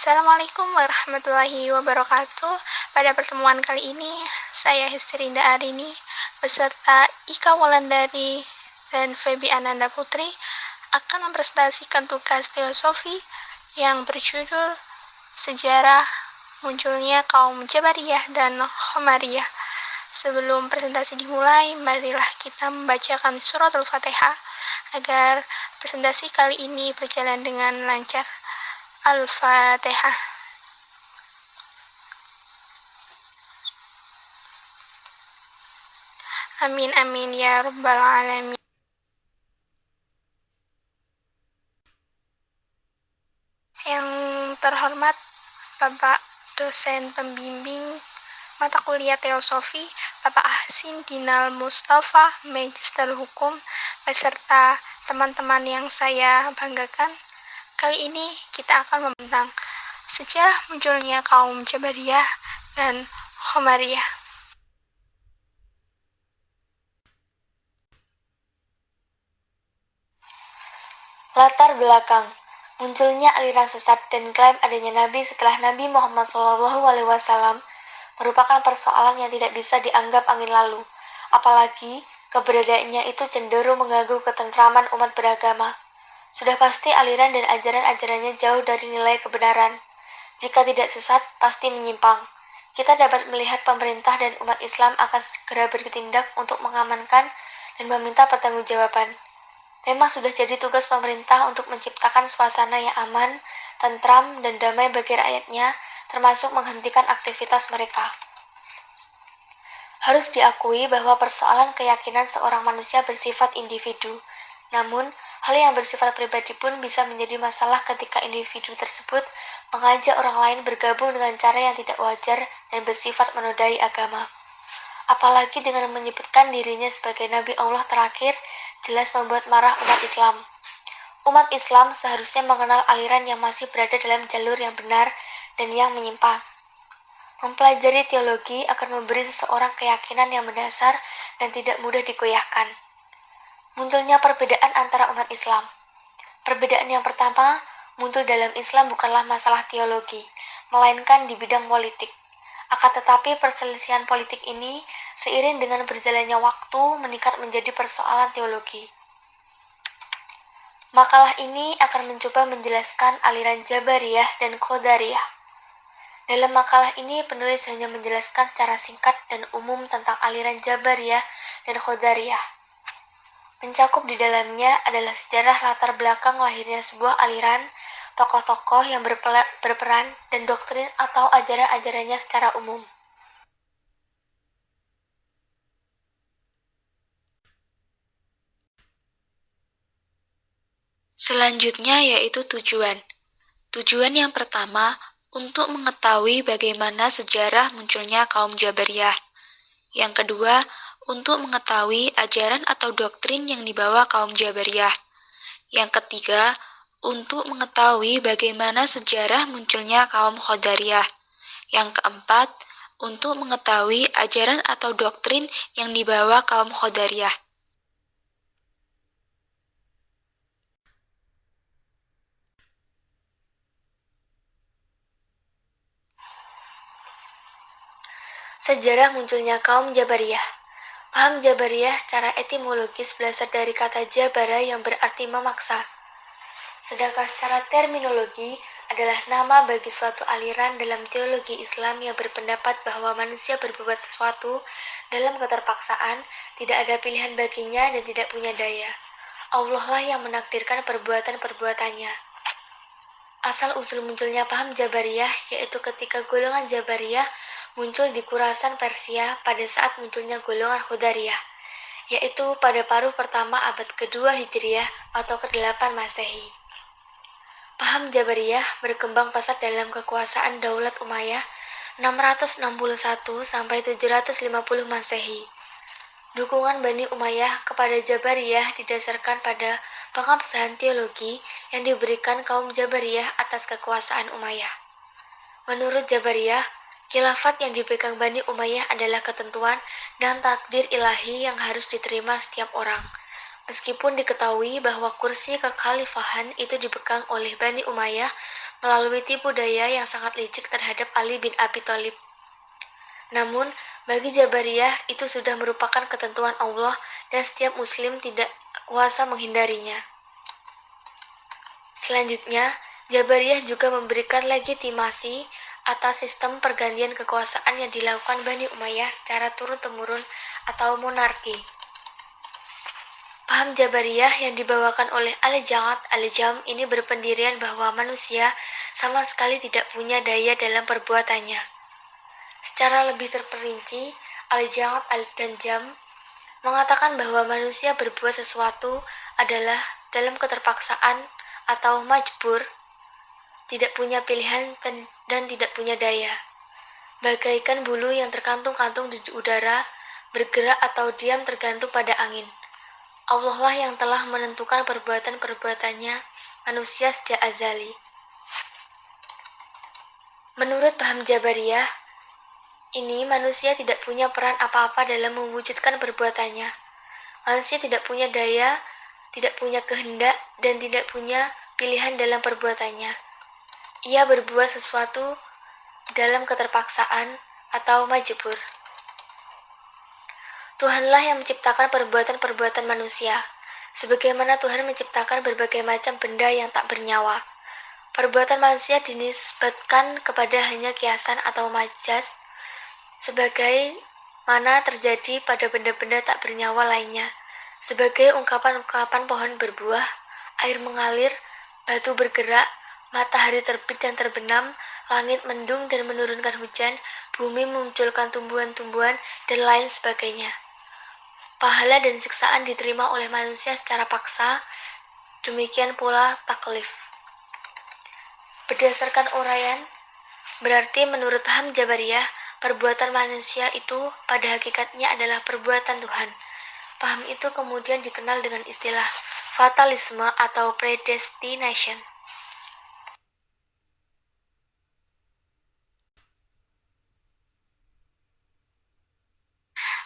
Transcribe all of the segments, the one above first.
Assalamualaikum warahmatullahi wabarakatuh. Pada pertemuan kali ini, saya Hestrinda Arini beserta Ika Wulandari dan Febi Ananda Putri akan mempresentasikan tugas teosofi yang berjudul Sejarah Munculnya Kaum Jabariyah dan Khomariyah. Sebelum presentasi dimulai, marilah kita membacakan surat Al-Fatihah agar presentasi kali ini berjalan dengan lancar. Al-Fatihah. Amin amin ya rabbal alamin. Yang terhormat Bapak dosen pembimbing mata kuliah teosofi, Bapak Ahsin Dinal Mustafa, Magister Hukum, beserta teman-teman yang saya banggakan. Kali ini kita akan membahas sejarah munculnya kaum Jabariyah dan Khomariyah. Latar belakang munculnya aliran sesat dan klaim adanya Nabi setelah Nabi Muhammad SAW merupakan persoalan yang tidak bisa dianggap angin lalu, apalagi keberadaannya itu cenderung mengganggu ketentraman umat beragama. Sudah pasti aliran dan ajaran-ajarannya jauh dari nilai kebenaran. Jika tidak sesat, pasti menyimpang. Kita dapat melihat pemerintah dan umat Islam akan segera bertindak untuk mengamankan dan meminta pertanggungjawaban. Memang sudah jadi tugas pemerintah untuk menciptakan suasana yang aman, tentram, dan damai bagi rakyatnya, termasuk menghentikan aktivitas mereka. Harus diakui bahwa persoalan keyakinan seorang manusia bersifat individu. Namun, hal yang bersifat pribadi pun bisa menjadi masalah ketika individu tersebut mengajak orang lain bergabung dengan cara yang tidak wajar dan bersifat menodai agama. Apalagi dengan menyebutkan dirinya sebagai Nabi Allah terakhir, jelas membuat marah umat Islam. Umat Islam seharusnya mengenal aliran yang masih berada dalam jalur yang benar dan yang menyimpang. Mempelajari teologi akan memberi seseorang keyakinan yang mendasar dan tidak mudah dikoyahkan. Munculnya perbedaan antara umat Islam. Perbedaan yang pertama muncul dalam Islam bukanlah masalah teologi, melainkan di bidang politik. Akan tetapi perselisihan politik ini seiring dengan berjalannya waktu meningkat menjadi persoalan teologi. Makalah ini akan mencoba menjelaskan aliran Jabariyah dan Qadariyah. Dalam makalah ini penulis hanya menjelaskan secara singkat dan umum tentang aliran Jabariyah dan Qadariyah. Mencakup di dalamnya adalah sejarah latar belakang lahirnya sebuah aliran, tokoh-tokoh yang berperan, dan doktrin atau ajaran-ajarannya secara umum. Selanjutnya yaitu tujuan. Tujuan yang pertama, untuk mengetahui bagaimana sejarah munculnya kaum Jabariyah. Yang kedua, untuk mengetahui ajaran atau doktrin yang dibawa kaum Jabariyah. Yang ketiga, untuk mengetahui bagaimana sejarah munculnya kaum Qadariyah. Yang keempat, untuk mengetahui ajaran atau doktrin yang dibawa kaum Qadariyah. Sejarah munculnya kaum Jabariyah. Paham Jabariyah secara etimologis berasal dari kata jabara yang berarti memaksa. Sedangkan secara terminologi adalah nama bagi suatu aliran dalam teologi Islam yang berpendapat bahwa manusia berbuat sesuatu dalam keterpaksaan, tidak ada pilihan baginya dan tidak punya daya. Allah lah yang menakdirkan perbuatan-perbuatannya. Asal-usul munculnya paham Jabariyah yaitu ketika golongan Jabariyah muncul di Khurasan Persia pada saat munculnya golongan Qadariyah, yaitu pada paruh pertama abad kedua Hijriah atau ke-8 Masehi. Paham Jabariyah berkembang pesat dalam kekuasaan Daulat Umayyah 661 sampai 750 Masehi. Dukungan Bani Umayyah kepada Jabariyah didasarkan pada pengabsahan teologi yang diberikan kaum Jabariyah atas kekuasaan Umayyah. Menurut Jabariyah, khilafat yang dipegang Bani Umayyah adalah ketentuan dan takdir ilahi yang harus diterima setiap orang. Meskipun diketahui bahwa kursi kekhalifahan itu dipegang oleh Bani Umayyah melalui tipu daya yang sangat licik terhadap Ali bin Abi Thalib. Namun, bagi Jabariyah itu sudah merupakan ketentuan Allah dan setiap muslim tidak kuasa menghindarinya. Selanjutnya, Jabariyah juga memberikan legitimasi atas sistem pergantian kekuasaan yang dilakukan Bani Umayyah secara turun-temurun atau monarki. Paham Jabariyah yang dibawakan oleh Al-Ja'ad Al-Jam ini berpendirian bahwa manusia sama sekali tidak punya daya dalam perbuatannya. Secara lebih terperinci, Al-Ja'ad Al-Jam mengatakan bahwa manusia berbuat sesuatu adalah dalam keterpaksaan atau majbur, tidak punya pilihan dan tidak punya daya. Bagaikan bulu yang terkantung-kantung di udara, bergerak atau diam tergantung pada angin. Allah lah yang telah menentukan perbuatan-perbuatannya manusia sejak azali. Menurut paham Jabariyah, ini manusia tidak punya peran apa-apa dalam mewujudkan perbuatannya. Manusia tidak punya daya, tidak punya kehendak, dan tidak punya pilihan dalam perbuatannya. Ia berbuat sesuatu dalam keterpaksaan atau majbur. Tuhanlah yang menciptakan perbuatan-perbuatan manusia, sebagaimana Tuhan menciptakan berbagai macam benda yang tak bernyawa. Perbuatan manusia dinisbatkan kepada hanya kiasan atau majas, sebagai mana terjadi pada benda-benda tak bernyawa lainnya, sebagai ungkapan-ungkapan pohon berbuah, air mengalir, batu bergerak, matahari terbit dan terbenam, langit mendung dan menurunkan hujan, bumi memunculkan tumbuhan-tumbuhan, dan lain sebagainya. Pahala dan siksaan diterima oleh manusia secara paksa, demikian pula taklif. Berdasarkan uraian, berarti menurut paham Jabariyah, perbuatan manusia itu pada hakikatnya adalah perbuatan Tuhan. Paham itu kemudian dikenal dengan istilah fatalisme atau predestination.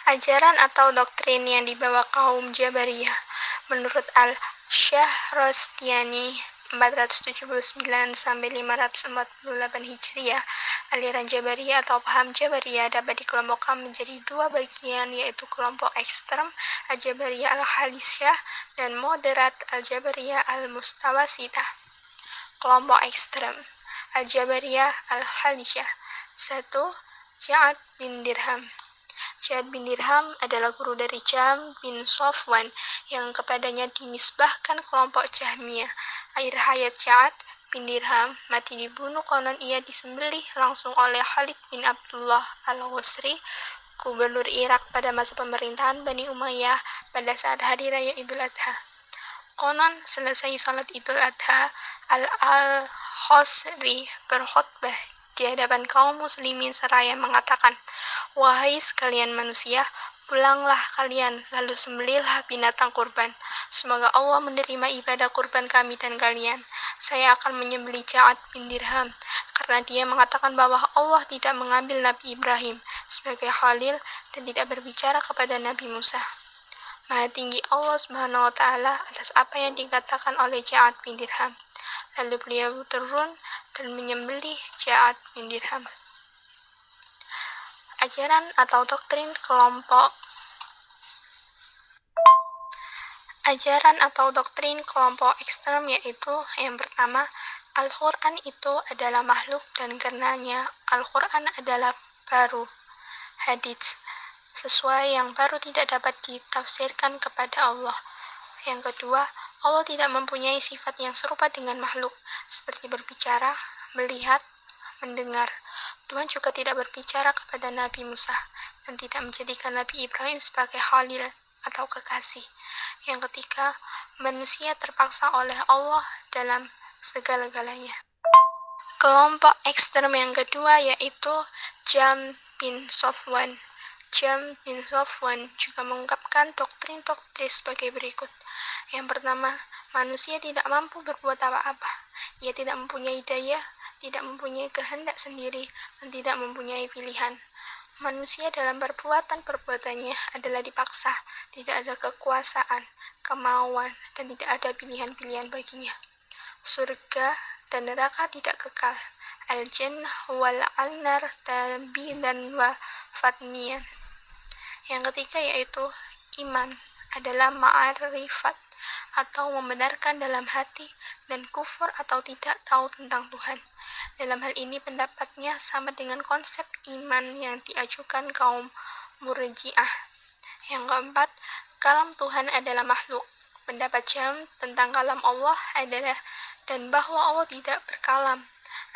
Ajaran atau doktrin yang dibawa kaum Jabariyah menurut Al-Syahrastani 479-548 Hijriah, aliran Jabariyah atau paham Jabariyah dapat dikelompokkan menjadi dua bagian, yaitu kelompok ekstrem Al-Jabariyah Al-Halisyah dan moderat Al-Jabariyah Al-Mustawasitah. Kelompok ekstrem Al-Jabariyah Al-Halisyah. 1. Ja'ad bin Dirham. Ja'ad bin Dirham adalah guru dari Jam bin Safwan yang kepadanya dinisbahkan kelompok Jahmiyah. Akhir hayat Ja'ad bin Dirham mati dibunuh, konon ia disembelih langsung oleh Khalid bin Abdullah al-Ghusri, gubernur Irak pada masa pemerintahan Bani Umayyah pada saat hari raya Idul Adha. Konon selesai sholat Idul Adha, Al-Ghusri berkhutbah di hadapan kaum muslimin seraya mengatakan, "Wahai sekalian manusia, pulanglah kalian, lalu sembelihlah binatang kurban. Semoga Allah menerima ibadah kurban kami dan kalian. Saya akan menyembelih Ja'ad bin Dirham, karena dia mengatakan bahwa Allah tidak mengambil Nabi Ibrahim sebagai khalil dan tidak berbicara kepada Nabi Musa. Maha tinggi Allah Subhanahu wa Ta'ala atas apa yang dikatakan oleh Ja'ad bin Dirham." Lalu beliau turun dan menyembelih Ja'ad bin Dirham. Ajaran atau doktrin kelompok ekstrem yaitu yang pertama, Al-Quran itu adalah makhluk dan karenanya Al-Quran adalah baru. Hadits sesuai yang baru tidak dapat ditafsirkan kepada Allah. Yang kedua, Allah tidak mempunyai sifat yang serupa dengan makhluk, seperti berbicara, melihat, mendengar. Tuhan juga tidak berbicara kepada Nabi Musa, dan tidak menjadikan Nabi Ibrahim sebagai khalil atau kekasih. Yang ketiga, manusia terpaksa oleh Allah dalam segala-galanya. Kelompok ekstrem yang kedua yaitu Jam bin Safwan. Jam bin Safwan juga mengungkapkan doktrin-doktrin sebagai berikut. Yang pertama, manusia tidak mampu berbuat apa-apa. Ia tidak mempunyai daya, tidak mempunyai kehendak sendiri, dan tidak mempunyai pilihan. Manusia dalam perbuatannya adalah dipaksa, tidak ada kekuasaan, kemauan, dan tidak ada pilihan-pilihan baginya. Surga dan neraka tidak kekal. Al-jannah wal al-nar tabidan wa fatniyan. Yang ketiga yaitu iman adalah ma'rifat atau membenarkan dalam hati dan kufur atau tidak tahu tentang Tuhan. Dalam hal ini pendapatnya sama dengan konsep iman yang diajukan kaum Murji'ah. Yang keempat, kalam Tuhan adalah makhluk. Pendapat Jam tentang kalam Allah adalah dan bahwa Allah tidak berkalam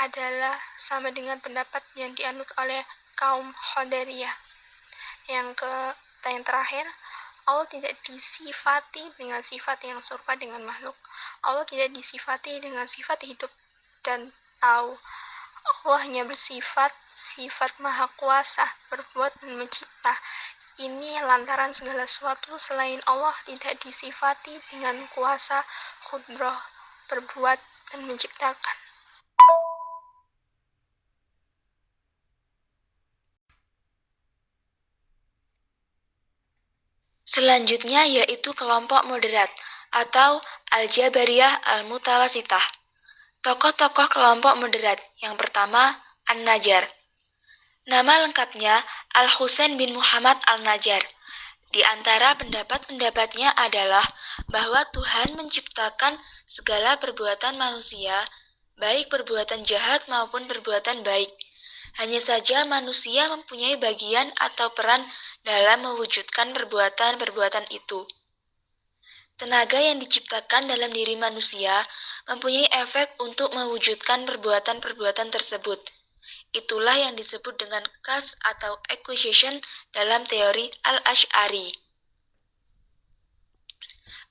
adalah sama dengan pendapat yang dianut oleh kaum Qadariyah. Yang terakhir, Allah tidak disifati dengan sifat yang serupa dengan makhluk. Allah tidak disifati dengan sifat hidup dan tahu. Allah hanya bersifat sifat maha kuasa, berbuat dan mencipta. Ini lantaran segala sesuatu selain Allah tidak disifati dengan kuasa khudrah, berbuat dan menciptakan. Selanjutnya yaitu kelompok moderat atau Al-Jabariyah Al-Mutawasitah. Tokoh-tokoh kelompok moderat yang pertama An-Najjar. Nama lengkapnya Al-Husain bin Muhammad Al-Najjar. Di antara pendapat-pendapatnya adalah bahwa Tuhan menciptakan segala perbuatan manusia, baik perbuatan jahat maupun perbuatan baik. Hanya saja manusia mempunyai bagian atau peran dalam mewujudkan perbuatan-perbuatan itu. Tenaga yang diciptakan dalam diri manusia mempunyai efek untuk mewujudkan perbuatan-perbuatan tersebut. Itulah yang disebut dengan kas atau acquisition dalam teori Al-Asy'ari.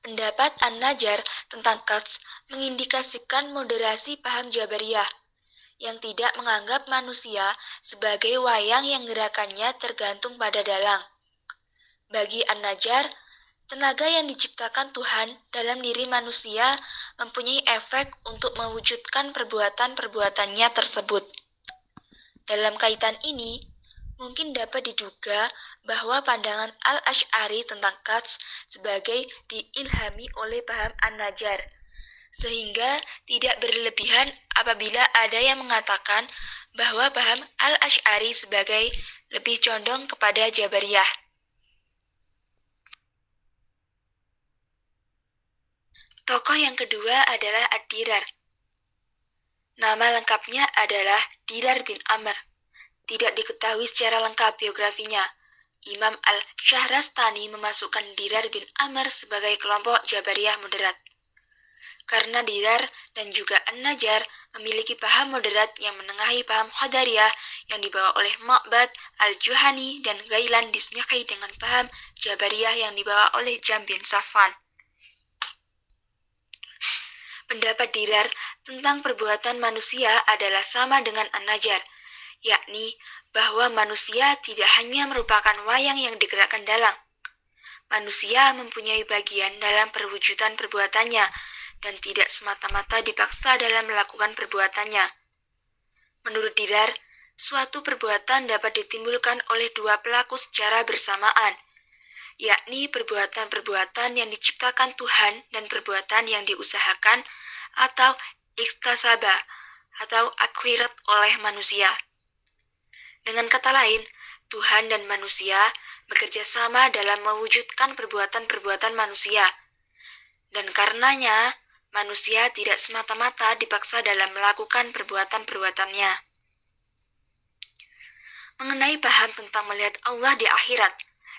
Pendapat An-Najjar tentang kas mengindikasikan moderasi paham Jabariyah yang tidak menganggap manusia sebagai wayang yang gerakannya tergantung pada dalang. Bagi An-Najjar, tenaga yang diciptakan Tuhan dalam diri manusia mempunyai efek untuk mewujudkan perbuatan-perbuatannya tersebut. Dalam kaitan ini, mungkin dapat diduga bahwa pandangan Al-Asy'ari tentang kas sebagai diilhami oleh paham An-Najjar, sehingga tidak berlebihan apabila ada yang mengatakan bahwa paham Al-Asy'ari sebagai lebih condong kepada Jabariyah. Tokoh yang kedua adalah Ad-Dirar. Nama lengkapnya adalah Dirar bin Amr. Tidak diketahui secara lengkap biografinya. Imam Al-Syahrastani memasukkan Dirar bin Amr sebagai kelompok Jabariyah moderat. Karena Dirar dan juga An-Najjar memiliki paham moderat yang menengahi paham Qadariyah yang dibawa oleh Ma'bad Al-Juhani dan Ghailan dismiqi dengan paham Jabariyah yang dibawa oleh Jam bin Safwan. Pendapat Dirar tentang perbuatan manusia adalah sama dengan An-Najjar, yakni bahwa manusia tidak hanya merupakan wayang yang digerakkan dalang. Manusia mempunyai bagian dalam perwujudan perbuatannya dan tidak semata-mata dipaksa dalam melakukan perbuatannya. Menurut Dirar, suatu perbuatan dapat ditimbulkan oleh dua pelaku secara bersamaan, yakni perbuatan-perbuatan yang diciptakan Tuhan dan perbuatan yang diusahakan atau iktasaba atau akhirat oleh manusia. Dengan kata lain, Tuhan dan manusia bekerja sama dalam mewujudkan perbuatan-perbuatan manusia. Dan karenanya, manusia tidak semata-mata dipaksa dalam melakukan perbuatan-perbuatannya. Mengenai paham tentang melihat Allah di akhirat,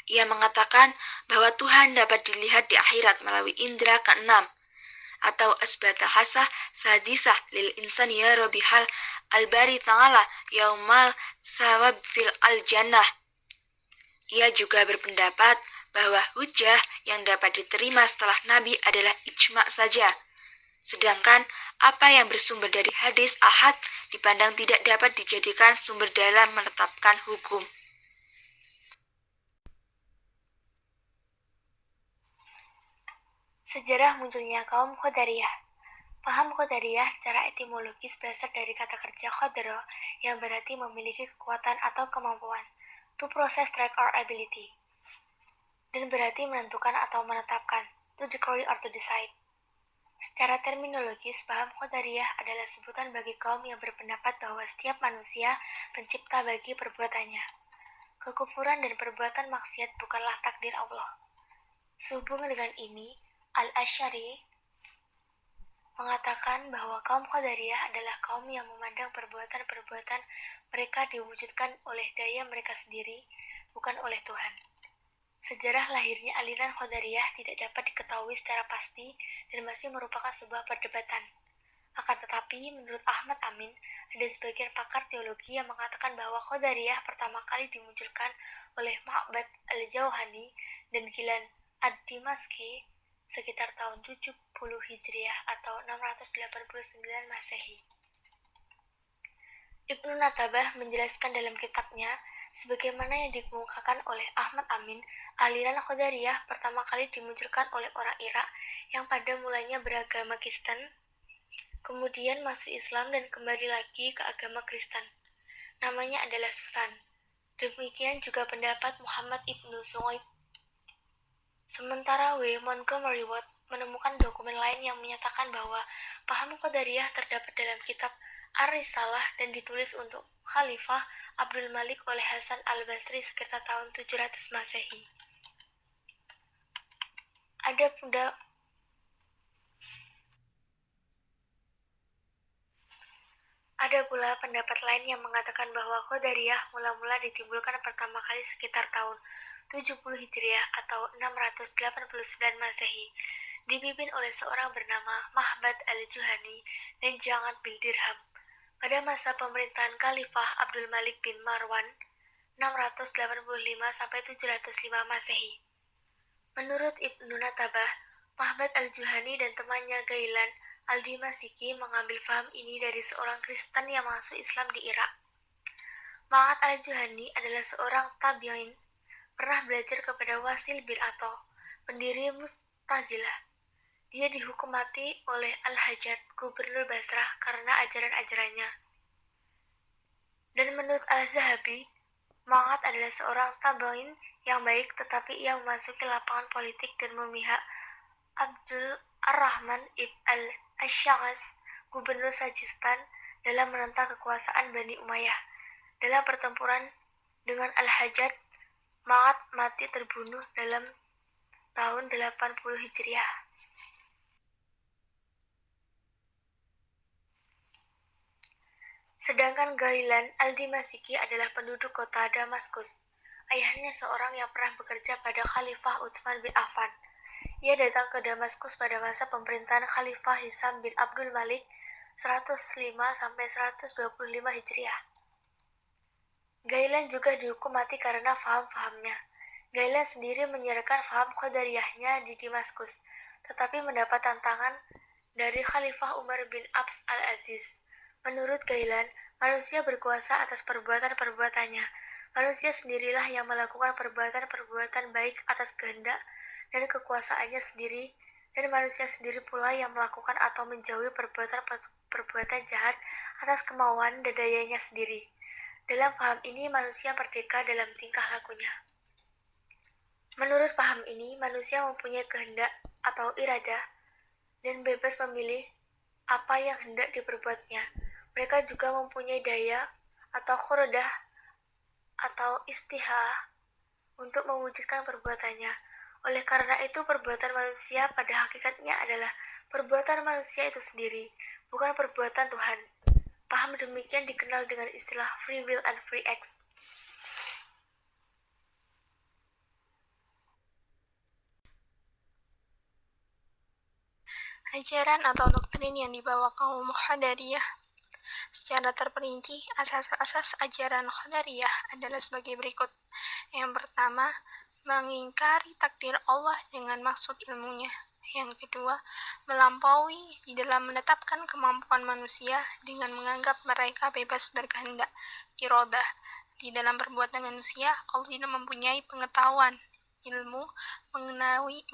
ia mengatakan bahwa Tuhan dapat dilihat di akhirat melalui indera keenam, atau asbata hasah sadisah lil insan ya robihal al-bari ta'ala yaumal sawab fil al-jannah. Ia juga berpendapat bahwa hujjah yang dapat diterima setelah Nabi adalah ijma' saja, sedangkan apa yang bersumber dari hadis ahad dipandang tidak dapat dijadikan sumber dalam menetapkan hukum. Sejarah munculnya kaum Qadariyah. Paham Qadariyah secara etimologis berasal dari kata kerja qadra yang berarti memiliki kekuatan atau kemampuan. to process, track, or ability, dan berarti menentukan atau menetapkan, to decree or to decide. Secara terminologis, paham Qadariyah adalah sebutan bagi kaum yang berpendapat bahwa setiap manusia pencipta bagi perbuatannya. Kekufuran dan perbuatan maksiat bukanlah takdir Allah. Sehubungan dengan ini, Al-Asy'ari mengatakan bahwa kaum Qadariyah adalah kaum yang memandang perbuatan-perbuatan mereka diwujudkan oleh daya mereka sendiri, bukan oleh Tuhan. Sejarah lahirnya aliran Qadariyah tidak dapat diketahui secara pasti dan masih merupakan sebuah perdebatan. Akan tetapi, menurut Ahmad Amin, ada sebagian pakar teologi yang mengatakan bahwa Qadariyah pertama kali dimunculkan oleh Ma'bad al-Jauhani dan Gilan ad-Dimashqi sekitar tahun 70 Hijriah atau 689 Masehi. Ibnu Natabah menjelaskan dalam kitabnya, sebagaimana yang dikemukakan oleh Ahmad Amin, aliran Qadariyah pertama kali dimunculkan oleh orang Irak yang pada mulanya beragama Kristen, kemudian masuk Islam dan kembali lagi ke agama Kristen. Namanya adalah Susan. Demikian juga pendapat Muhammad ibnu Su'aib. Sementara W. Montgomery Watt menemukan dokumen lain yang menyatakan bahwa paham Qadariyah terdapat dalam kitab Ar-Risalah dan ditulis untuk Khalifah Abdul Malik oleh Hasan al-Basri sekitar tahun 700 Masehi. Ada pula pendapat lain yang mengatakan bahwa Qadariyah mula-mula ditimbulkan pertama kali sekitar tahun 70 Hijriah atau 689 Masehi, dipimpin oleh seorang bernama Mahbad al-Juhani dan Ja'ad bin Dirham. Pada masa pemerintahan Khalifah Abdul Malik bin Marwan 685 sampai 705 Masehi. Menurut Ibnu Natabah, Mahbad al-Juhani dan temannya Gailan al-Dimashqi mengambil paham ini dari seorang Kristen yang masuk Islam di Irak. Ma'bad al-Juhani adalah seorang tabi'in, pernah belajar kepada Wasil bin Atha, pendiri Mu'tazilah. Dia dihukum mati oleh Al-Hajjaj, gubernur Basrah, karena ajaran-ajarannya. Dan menurut Al-Zahabi, Ma'bad adalah seorang tabi'in yang baik, tetapi ia memasuki lapangan politik dan memihak Abdul Ar-Rahman ibn al-Ash'as, gubernur Sajistan, dalam menentang kekuasaan Bani Umayyah. Dalam pertempuran dengan Al-Hajjaj, Ma'bad mati terbunuh dalam tahun 80 Hijriah. Sedangkan Gailan al-Dimashqi adalah penduduk kota Damaskus. Ayahnya seorang yang pernah bekerja pada Khalifah Utsman bin Affan. Ia datang ke Damaskus pada masa pemerintahan Khalifah Hisam bin Abdul Malik 105 sampai 125 Hijriah. Gailan juga dihukum mati karena faham-fahamnya. Gailan sendiri menyiarkan faham Qadariyahnya di Damaskus, tetapi mendapat tantangan dari Khalifah Umar bin Abs al-Aziz. Menurut Gailan, manusia berkuasa atas perbuatan-perbuatannya. Manusia sendirilah yang melakukan perbuatan-perbuatan baik atas kehendak dan kekuasaannya sendiri, dan manusia sendiri pula yang melakukan atau menjauhi perbuatan-perbuatan jahat atas kemauan dan dayanya sendiri. Dalam paham ini, manusia merdeka dalam tingkah lakunya. Menurut paham ini, manusia mempunyai kehendak atau iradah dan bebas memilih apa yang hendak diperbuatnya. Mereka juga mempunyai daya atau khuradah atau istihah untuk mewujudkan perbuatannya. Oleh karena itu, perbuatan manusia pada hakikatnya adalah perbuatan manusia itu sendiri, bukan perbuatan Tuhan. Paham demikian dikenal dengan istilah free will and free acts. Ajaran atau doktrin yang dibawa kaum Qadariyah. Secara terperinci, asas-asas ajaran Qadariyah adalah sebagai berikut. Yang pertama, mengingkari takdir Allah dengan maksud ilmunya. Yang kedua, melampaui di dalam menetapkan kemampuan manusia dengan menganggap mereka bebas berkehendak, iradah. Di dalam perbuatan manusia, Allah tidak mempunyai pengetahuan, ilmu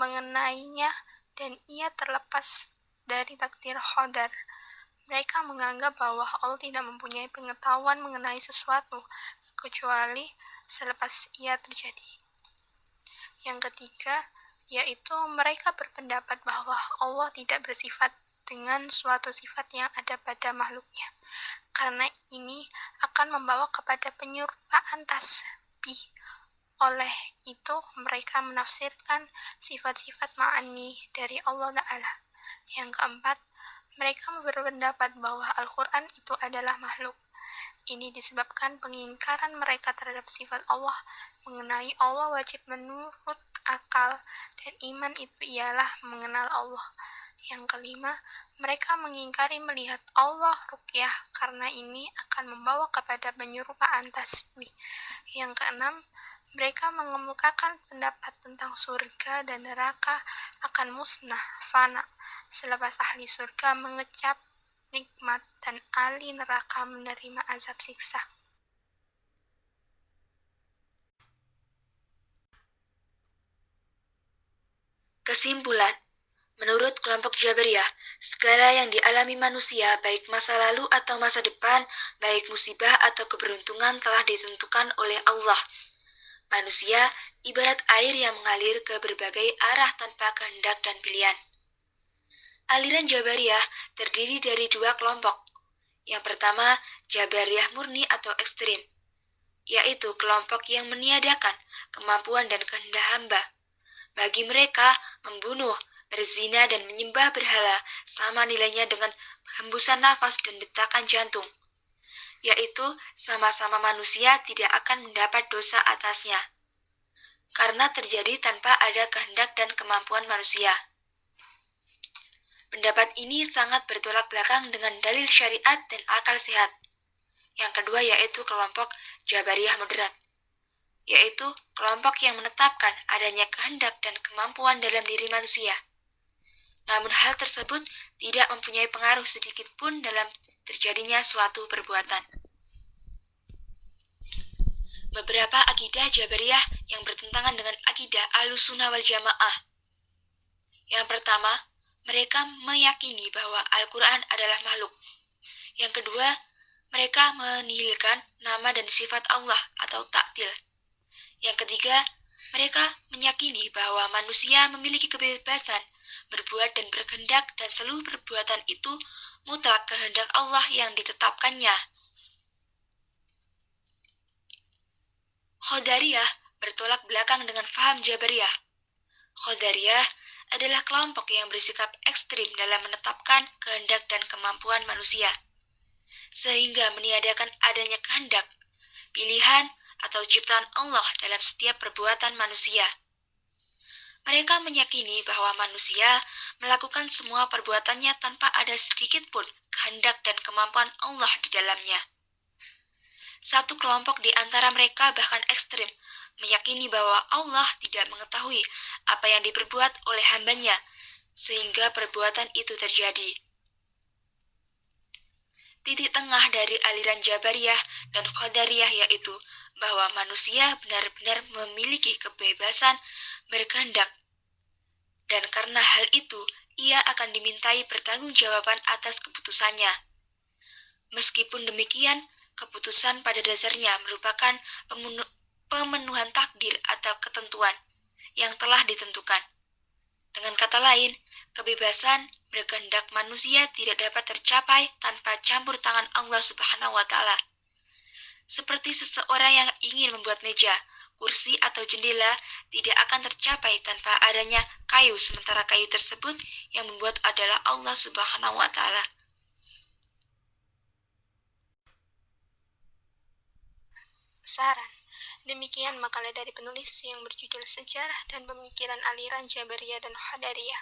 mengenainya, dan ia terlepas dari takdir qadar. Mereka menganggap bahwa Allah tidak mempunyai pengetahuan mengenai sesuatu, kecuali selepas ia terjadi. Yang ketiga, yaitu mereka berpendapat bahwa Allah tidak bersifat dengan suatu sifat yang ada pada makhluknya, karena ini akan membawa kepada penyerupaan tasbih. Oleh itu, mereka menafsirkan sifat-sifat ma'ani dari Allah Ta'ala. Yang keempat, mereka berpendapat bahwa Al-Quran itu adalah makhluk. Ini disebabkan pengingkaran mereka terhadap sifat Allah. Mengenai Allah wajib menurut akal, dan iman itu ialah mengenal Allah. Yang kelima, mereka mengingkari melihat Allah ruqyah, karena ini akan membawa kepada penyerupaan tasbih. Yang keenam, mereka mengemukakan pendapat tentang surga dan neraka akan musnah, fana, selepas ahli surga mengecap nikmat dan ahli neraka menerima azab siksa. Kesimpulan, menurut kelompok Jabariyah, segala yang dialami manusia, baik masa lalu atau masa depan, baik musibah atau keberuntungan telah ditentukan oleh Allah. Manusia ibarat air yang mengalir ke berbagai arah tanpa kehendak dan pilihan. Aliran Jabariyah terdiri dari dua kelompok. Yang pertama, Jabariyah murni atau ekstrim, yaitu kelompok yang meniadakan kemampuan dan kehendak hamba. Bagi mereka, membunuh, berzina, dan menyembah berhala sama nilainya dengan hembusan nafas dan detakan jantung, yaitu sama-sama manusia tidak akan mendapat dosa atasnya, karena terjadi tanpa ada kehendak dan kemampuan manusia. Pendapat ini sangat bertolak belakang dengan dalil syariat dan akal sehat. Yang kedua yaitu kelompok Jabariyah moderat, yaitu kelompok yang menetapkan adanya kehendak dan kemampuan dalam diri manusia. Namun hal tersebut tidak mempunyai pengaruh sedikit pun dalam terjadinya suatu perbuatan. Beberapa akidah Jabariyah yang bertentangan dengan akidah Ahlussunnah wal Jamaah. Yang pertama, mereka meyakini bahwa Al-Quran adalah makhluk. Yang kedua, mereka menihilkan nama dan sifat Allah atau ta'til. Yang ketiga, mereka meyakini bahwa manusia memiliki kebebasan berbuat dan berkehendak, dan seluruh perbuatan itu mutlak kehendak Allah yang ditetapkannya. Qadariyah bertolak belakang dengan faham Jabariyah. Qadariyah adalah kelompok yang bersikap ekstrim dalam menetapkan kehendak dan kemampuan manusia, sehingga meniadakan adanya kehendak, pilihan, atau ciptaan Allah dalam setiap perbuatan manusia. Mereka meyakini bahwa manusia melakukan semua perbuatannya tanpa ada sedikit pun kehendak dan kemampuan Allah di dalamnya. Satu kelompok di antara mereka bahkan ekstrim, meyakini bahwa Allah tidak mengetahui apa yang diperbuat oleh hambanya, sehingga perbuatan itu terjadi. Titik tengah dari aliran Jabariyah dan Qadariyah yaitu bahwa manusia benar-benar memiliki kebebasan berkehendak, dan karena hal itu, ia akan dimintai pertanggungjawaban atas keputusannya. Meskipun demikian, keputusan pada dasarnya merupakan pemenuhan takdir atau ketentuan yang telah ditentukan. Dengan kata lain, kebebasan berkehendak manusia tidak dapat tercapai tanpa campur tangan Allah Subhanahu wa Ta'ala. Seperti seseorang yang ingin membuat meja, kursi, atau jendela tidak akan tercapai tanpa adanya kayu, sementara kayu tersebut yang membuat adalah Allah Subhanahu wa Ta'ala. Saran. Demikian makalah dari penulis yang berjudul Sejarah dan Pemikiran Aliran Jabariyah dan Qadariyah.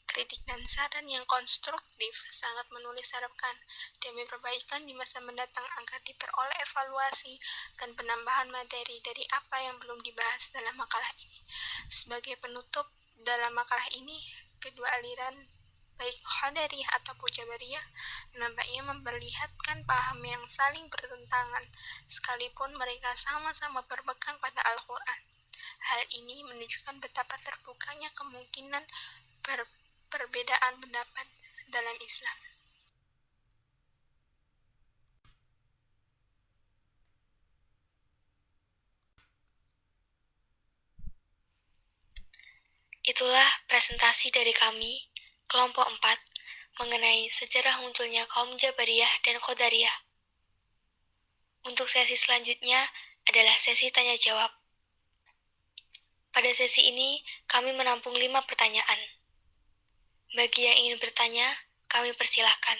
Kritik dan saran yang konstruktif sangat menulis harapkan demi perbaikan di masa mendatang agar diperoleh evaluasi dan penambahan materi dari apa yang belum dibahas dalam makalah ini. Sebagai penutup dalam makalah ini, kedua aliran baik Qadariyah ataupun Jabariyah nampaknya memperlihatkan paham yang saling bertentangan, sekalipun mereka sama-sama berpegang pada Al-Quran. Hal ini menunjukkan betapa terbukanya kemungkinan perbedaan pendapat dalam Islam. Itulah presentasi dari kami, kelompok 4, mengenai sejarah munculnya kaum Jabariyah dan Qadariyah. Untuk sesi selanjutnya adalah sesi tanya jawab. Pada sesi ini, kami menampung 5 pertanyaan. Bagi yang ingin bertanya, kami persilahkan.